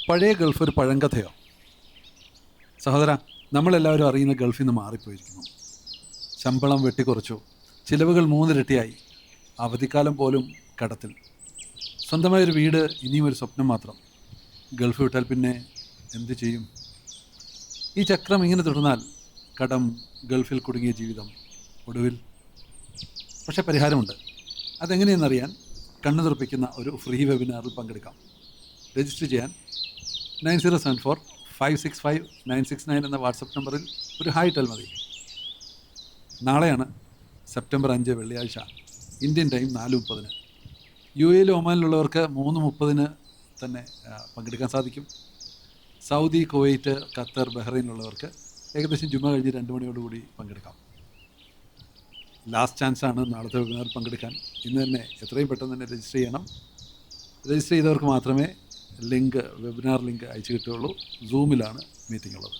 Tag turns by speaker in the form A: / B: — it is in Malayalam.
A: പഴയ ഗൾഫ് ഒരു പഴങ്കഥയോ? സഹോദര, നമ്മളെല്ലാവരും അറിയുന്ന ഗൾഫിൽ നിന്ന് മാറിപ്പോയിരിക്കുന്നു. ശമ്പളം വെട്ടിക്കുറച്ചു, ചിലവുകൾ മൂന്നിരട്ടിയായി, അവധിക്കാലം പോലും കടത്തിൽ. സ്വന്തമായൊരു വീട് ഇനിയും ഒരു സ്വപ്നം മാത്രം. ഗൾഫ് വിട്ടാൽ പിന്നെ എന്തു ചെയ്യും? ഈ ചക്രം ഇങ്ങനെ തുടർന്നാൽ കടം, ഗൾഫിൽ കുടുങ്ങിയ ജീവിതം, ഒടുവിൽ. പക്ഷേ പരിഹാരമുണ്ട്. അതെങ്ങനെയെന്നറിയാൻ കണ്ണു തുറപ്പിക്കുന്ന ഒരു ഫ്രീ വെബിനാറിൽ പങ്കെടുക്കാം. രജിസ്റ്റർ ചെയ്യാൻ 9074-565-969 എന്ന വാട്സപ്പ് നമ്പറിൽ ഒരു ഹായ് ഇട്ടാൽ മതി. നാളെയാണ് സെപ്റ്റംബർ 5 വെള്ളിയാഴ്ച, ഇന്ത്യൻ ടൈം 4:30. UAE ഒമാനിലുള്ളവർക്ക് 3:30 തന്നെ പങ്കെടുക്കാൻ സാധിക്കും. സൗദി, കുവൈറ്റ്, ഖത്തർ, ബഹ്റൈനിലുള്ളവർക്ക് ഏകദേശം ജുമ കഴിഞ്ഞ് 2 മണിയോടുകൂടി പങ്കെടുക്കാം. ലാസ്റ്റ് ചാൻസാണ് നാളത്തെ വെബിനാറിൽ പങ്കെടുക്കാൻ. ഇന്ന് തന്നെ എത്രയും പെട്ടെന്ന് തന്നെ രജിസ്റ്റർ ചെയ്യണം. രജിസ്റ്റർ ചെയ്തവർക്ക് മാത്രമേ വെബിനാർ ലിങ്ക് അയച്ചു കിട്ടുകയുള്ളൂ. സൂമിലാണ് മീറ്റിംഗ് ഉള്ളത്.